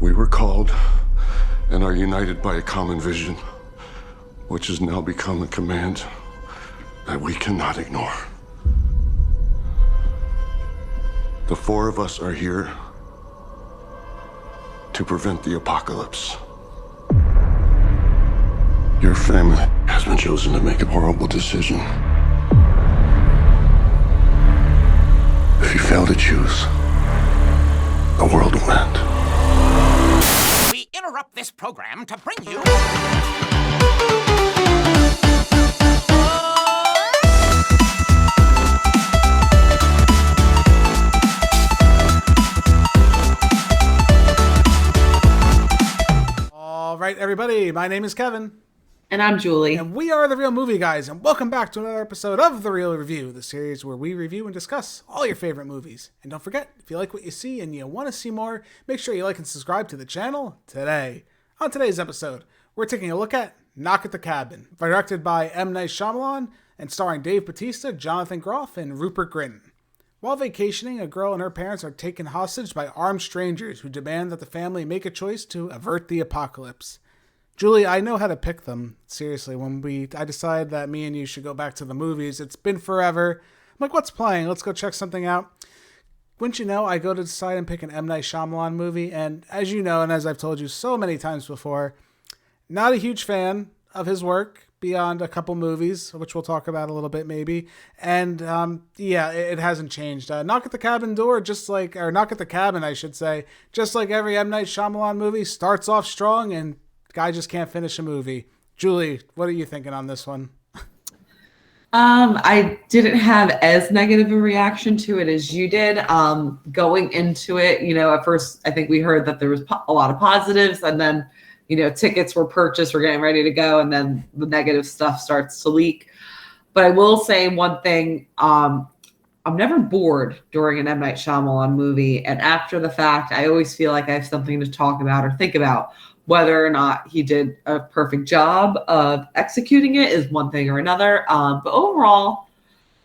We were called and are united by a common vision, which has now become a command that we cannot ignore. The four of us are here to prevent the apocalypse. Your family has been chosen to make a horrible decision. If you fail to choose, the world will end. We interrupt this program to bring you... All right, everybody, my name is Kevin. And I'm Julie. And we are The Real Movie Guys, and welcome back to another episode of The Real Review, the series where we review and discuss all your favorite movies. And don't forget, if you like what you see and you want to see more, make sure you like and subscribe to the channel today. On today's episode, we're taking a look at Knock at the Cabin, directed by M. Night Shyamalan and starring Dave Bautista, Jonathan Groff, and Rupert Grint. While vacationing, a girl and her parents are taken hostage by armed strangers who demand that the family make a choice to avert the apocalypse. Julie, I know how to pick them. Seriously, I decided that me and you should go back to the movies. It's been forever. I'm like, what's playing? Let's go check something out. Wouldn't you know, I go to decide and pick an M. Night Shyamalan movie, and as you know, and as I've told you so many times before, not a huge fan of his work beyond a couple movies, which we'll talk about a little bit maybe. And it hasn't changed. Knock at the Cabin, I should say, just like every M. Night Shyamalan movie, starts off strong and guy just can't finish a movie. Julie, what are you thinking on this one? I didn't have as negative a reaction to it as you did. Going into it, at first I think we heard that there was a lot of positives, and then, tickets were purchased, we're getting ready to go, and then the negative stuff starts to leak. But I will say one thing, I'm never bored during an M. Night Shyamalan movie, and after the fact, I always feel like I have something to talk about or think about. Whether or not he did a perfect job of executing it is one thing or another. But overall,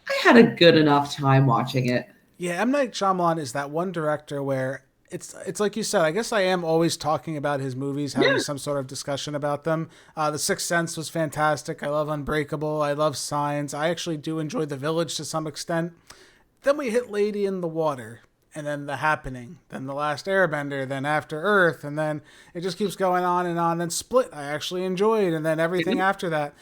I had a good enough time watching it. Yeah, M. Night Shyamalan is that one director where it's like you said, I guess I am always talking about his movies, having some sort of discussion about them. The Sixth Sense was fantastic. I love Unbreakable. I love Signs. I actually do enjoy The Village to some extent. Then we hit Lady in the Water. And then The Happening, then The Last Airbender, then After Earth, and then it just keeps going on and on. Then Split, I actually enjoyed, and then everything after that.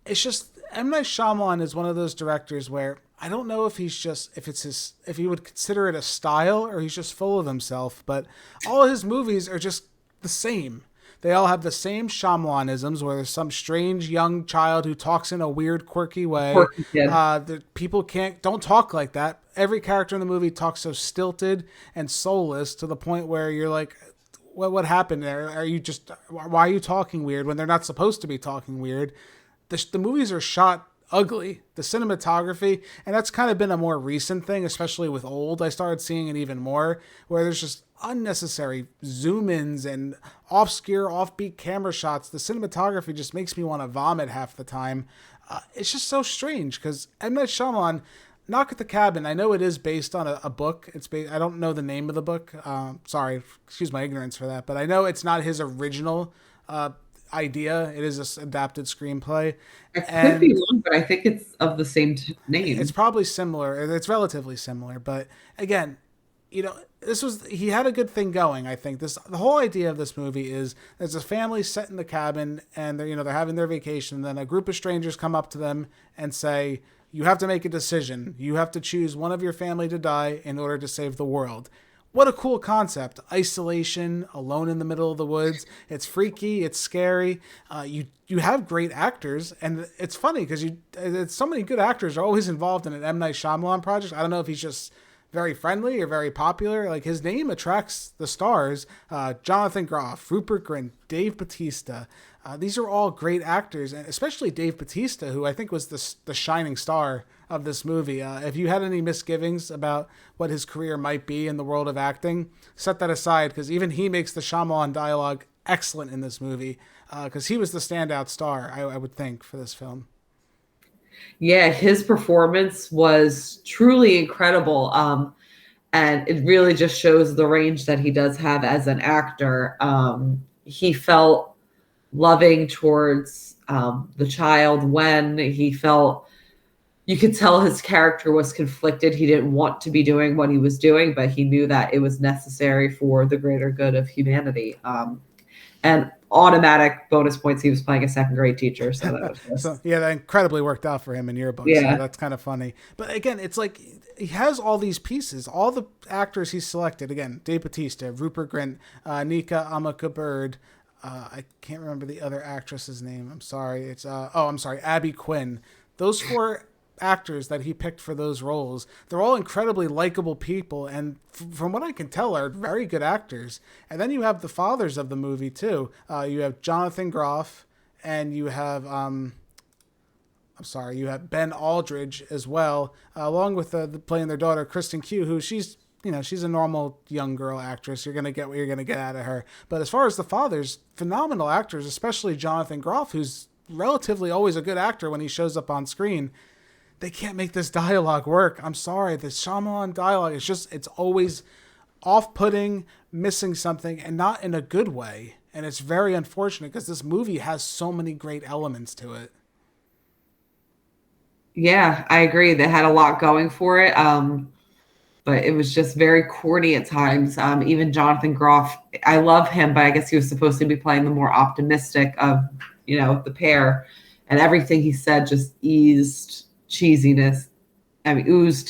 It's just, M. Night Shyamalan is one of those directors where I don't know if if he would consider it a style or he's just full of himself, but all his movies are just the same. They all have the same Shyamalanisms where there's some strange young child who talks in a weird, quirky way. The people don't talk like that. Every character in the movie talks so stilted and soulless to the point where you're like, what happened there? Why are you talking weird when they're not supposed to be talking weird? The movies are shot ugly. The cinematography, and that's kind of been a more recent thing, especially with Old. I started seeing it even more, where there's just unnecessary zoom-ins and obscure, offbeat camera shots. The cinematography just makes me want to vomit half the time. It's just so strange, because M. Night Shyamalan, Knock at the Cabin, I know it is based on a book. I don't know the name of the book. Sorry, excuse my ignorance for that, but I know it's not his original idea. It is an adapted screenplay. It could be wrong, but I think it's of the same name. It's probably similar. It's relatively similar, but again, he had a good thing going. I think the whole idea of this movie is there's a family set in the cabin, and they're having their vacation. And then a group of strangers come up to them and say, "You have to make a decision. You have to choose one of your family to die in order to save the world." What a cool concept. Isolation, alone in the middle of the woods. It's freaky. It's scary. You have great actors. And it's funny because so many good actors are always involved in an M. Night Shyamalan project. I don't know if he's just very friendly or very popular. Like, his name attracts the stars. Jonathan Groff, Rupert Grint, Dave Bautista. These are all great actors, and especially Dave Bautista, who I think was the shining star of this movie. If you had any misgivings about what his career might be in the world of acting, set that aside, because even he makes the Shyamalan dialogue excellent in this movie, because he was the standout star, I would think, for this film. Yeah, his performance was truly incredible. And it really just shows the range that he does have as an actor. He felt loving towards the child when he felt, you could tell his character was conflicted. He didn't want to be doing what he was doing, but he knew that it was necessary for the greater good of humanity. And automatic bonus points, he was playing a second grade teacher. So that was just... So yeah, that incredibly worked out for him in your book. Yeah. So that's kind of funny. But again, it's like he has all these pieces. All the actors he selected, again, Dave Bautista, Rupert Grint, Nika Bird. I can't remember the other actress's name. I'm sorry. It's I'm sorry, Abby Quinn. Those 4 actors that he picked for those roles, they're all incredibly likable people, and from what I can tell are very good actors. And then you have the fathers of the movie too. You have Jonathan Groff, and you have you have Ben Aldridge as well, along with playing their daughter Kristen Cue, who she's a normal young girl actress. You're going to get what you're going to get out of her. But as far as the fathers, phenomenal actors, especially Jonathan Groff, who's relatively always a good actor when he shows up on screen. They can't make this dialogue work. I'm sorry. The Shyamalan dialogue it's always off-putting, missing something, and not in a good way. And it's very unfortunate because this movie has so many great elements to it. Yeah, I agree. They had a lot going for it. But it was just very corny at times. Even Jonathan Groff, I love him, but I guess he was supposed to be playing the more optimistic of, the pair. And everything he said just oozed cheesiness. And it was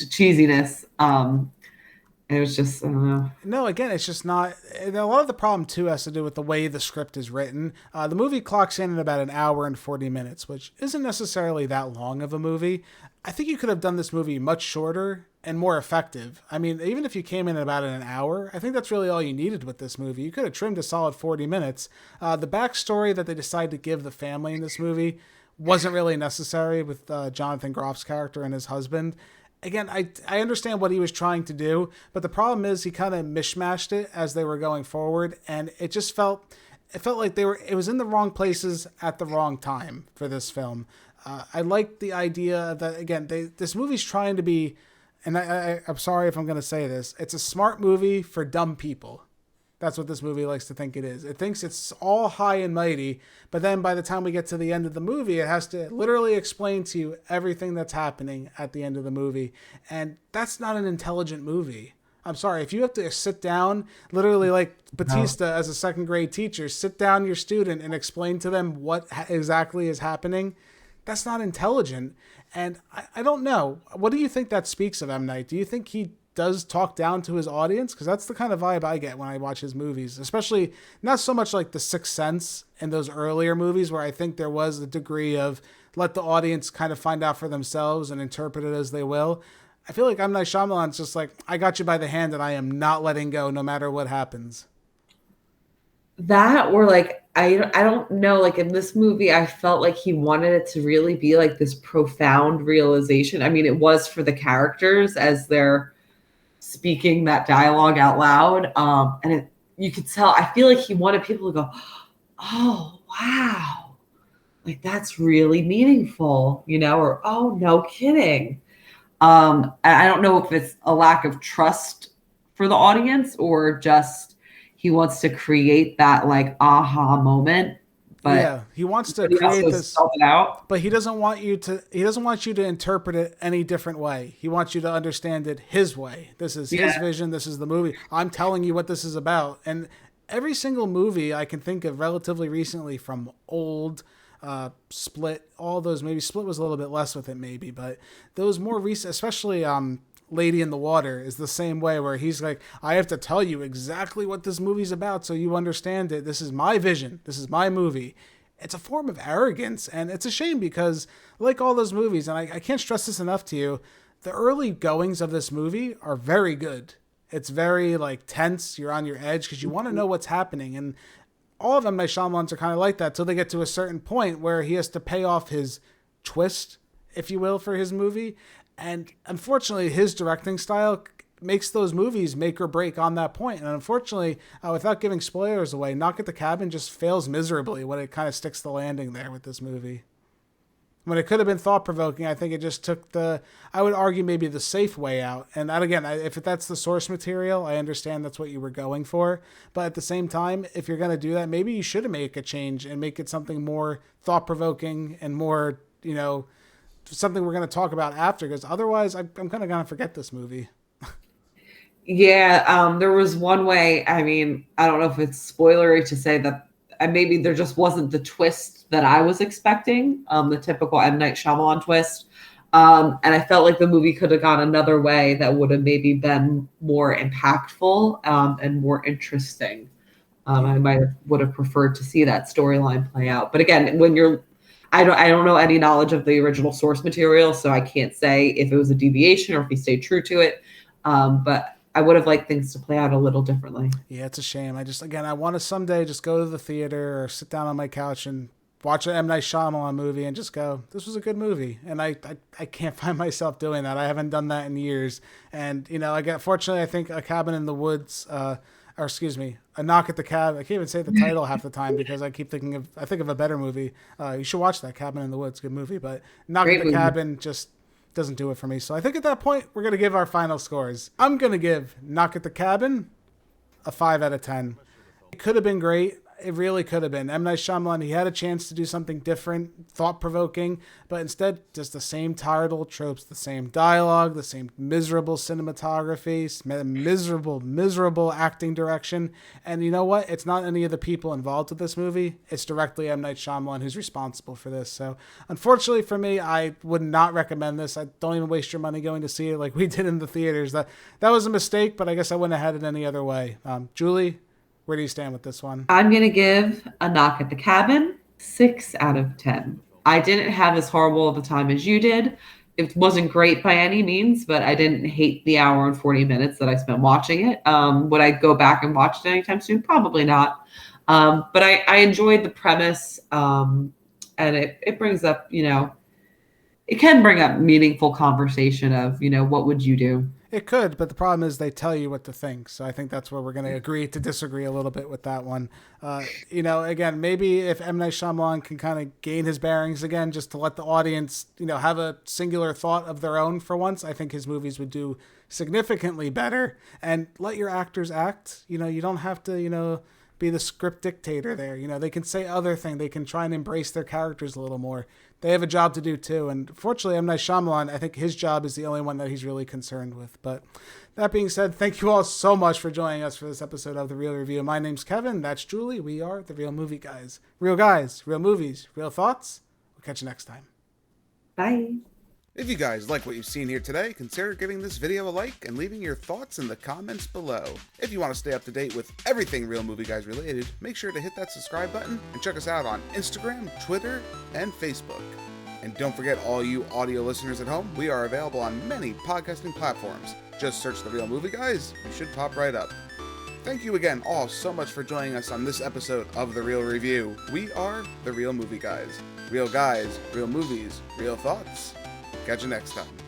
just, I don't know. No, again, it's just not. And a lot of the problem, too, has to do with the way the script is written. The movie clocks in about an hour and 40 minutes, which isn't necessarily that long of a movie. I think you could have done this movie much shorter and more effective. I mean, even if you came in about an hour, I think that's really all you needed with this movie. You could have trimmed a solid 40 minutes. The backstory that they decided to give the family in this movie wasn't really necessary with Jonathan Groff's character and his husband. Again, I understand what he was trying to do, but the problem is he kind of mishmashed it as they were going forward, and it just felt like it was in the wrong places at the wrong time for this film. I like the idea that, again, this movie's trying to be, and I'm sorry if I'm going to say this, it's a smart movie for dumb people. That's what this movie likes to think it is. It thinks it's all high and mighty, but then by the time we get to the end of the movie, it has to literally explain to you everything that's happening at the end of the movie. And that's not an intelligent movie. I'm sorry. If you have to sit down, literally like Bautista as a second grade teacher, sit down your student and explain to them what exactly is happening, that's not intelligent. And I don't know. What do you think that speaks of M. Night? Do you think he does talk down to his audience? Because that's the kind of vibe I get when I watch his movies, especially not so much like The Sixth Sense and those earlier movies where I think there was a degree of let the audience kind of find out for themselves and interpret it as they will. I feel like M. Night Shyamalan's just like, I got you by the hand and I am not letting go no matter what happens. That, or like, I don't know, like in this movie, I felt like he wanted it to really be like this profound realization. I mean, it was for the characters as they're speaking that dialogue out loud. And you could tell, I feel like he wanted people to go, oh, wow. Like that's really meaningful, or, oh, no kidding. I don't know if it's a lack of trust for the audience or just he wants to create that like aha moment. But yeah, he wants to create this, it out. But he doesn't want you to interpret it any different way. He wants you to understand it his way. This is his vision. This is the movie. I'm telling you what this is about. And every single movie I can think of relatively recently, from Old, Split, all those, maybe Split was a little bit less with it maybe, but those more recent, especially Lady in the Water, is the same way, where he's like, I have to tell you exactly what this movie's about so you understand it. This is my vision. This is my movie. It's a form of arrogance, and it's a shame because, like all those movies, and I can't stress this enough to you, the early goings of this movie are very good. It's very like tense. You're on your edge because you want to know what's happening, and all of them, my Shyamalans, are kind of like that till they get to a certain point where he has to pay off his twist, if you will, for his movie. And unfortunately, his directing style makes those movies make or break on that point. And unfortunately, without giving spoilers away, Knock at the Cabin just fails miserably when it kind of sticks the landing there with this movie. When it could have been thought-provoking, I think it just took I would argue maybe the safe way out. And that, again, if that's the source material, I understand that's what you were going for. But at the same time, if you're going to do that, maybe you should make a change and make it something more thought-provoking and more, something we're going to talk about after. Because otherwise, I'm kind of going to forget this movie. Yeah, there was one way. I mean, I don't know if it's spoilery to say that maybe there just wasn't the twist that I was expecting, the typical M. Night Shyamalan twist. And I felt like the movie could have gone another way that would have maybe been more impactful and more interesting. I would have preferred to see that storyline play out. But again, I don't know any knowledge of the original source material, so I can't say if it was a deviation or if he stayed true to it. But I would have liked things to play out a little differently. Yeah, it's a shame. I want to someday just go to the theater or sit down on my couch and watch an M. Night Shyamalan movie and just go, this was a good movie. And I can't find myself doing that. I haven't done that in years. And, fortunately, I think A Cabin in the Woods, A Knock at the Cabin. I can't even say the title half the time because I think of a better movie. You should watch that, Cabin in the Woods. Good movie. But Knock at the Cabin just doesn't do it for me. So I think at that point, we're going to give our final scores. I'm going to give Knock at the Cabin a 5 out of 10. It could have been great. It really could have been. M. Night Shyamalan, he had a chance to do something different, thought-provoking, but instead, just the same tired old tropes, the same dialogue, the same miserable cinematography, miserable acting direction. And you know what? It's not any of the people involved with this movie. It's directly M. Night Shyamalan who's responsible for this. So, unfortunately for me, I would not recommend this. I don't even waste your money going to see it like we did in the theaters. That was a mistake, but I guess I wouldn't have had it any other way. Julie, where do you stand with this one? I'm going to give A Knock at the Cabin 6 out of 10. I didn't have as horrible of a time as you did. It wasn't great by any means, but I didn't hate the hour and 40 minutes that I spent watching it. Would I go back and watch it anytime soon? Probably not. But I enjoyed the premise, and it brings up, it can bring up meaningful conversation of, what would you do? It could, but the problem is they tell you what to think. So I think that's where we're going to agree to disagree a little bit with that one. Again, maybe if M. Night Shyamalan can kind of gain his bearings again, just to let the audience, have a singular thought of their own for once, I think his movies would do significantly better. And let your actors act. You don't have to, be the script dictator there. They can say other things. They can try and embrace their characters a little more. They have a job to do too. And fortunately, M. Night Shyamalan, I think his job is the only one that he's really concerned with. But that being said, thank you all so much for joining us for this episode of The Real Review. My name's Kevin. That's Julie. We are The Real Movie Guys. Real guys, real movies, real thoughts. We'll catch you next time. Bye. If you guys like what you've seen here today, consider giving this video a like and leaving your thoughts in the comments below. If you want to stay up to date with everything Real Movie Guys related, make sure to hit that subscribe button and check us out on Instagram, Twitter, and Facebook. And don't forget, all you audio listeners at home, we are available on many podcasting platforms. Just search The Real Movie Guys, you should pop right up. Thank you again all so much for joining us on this episode of The Real Review. We are The Real Movie Guys. Real guys, real movies, real thoughts. Catch you next time.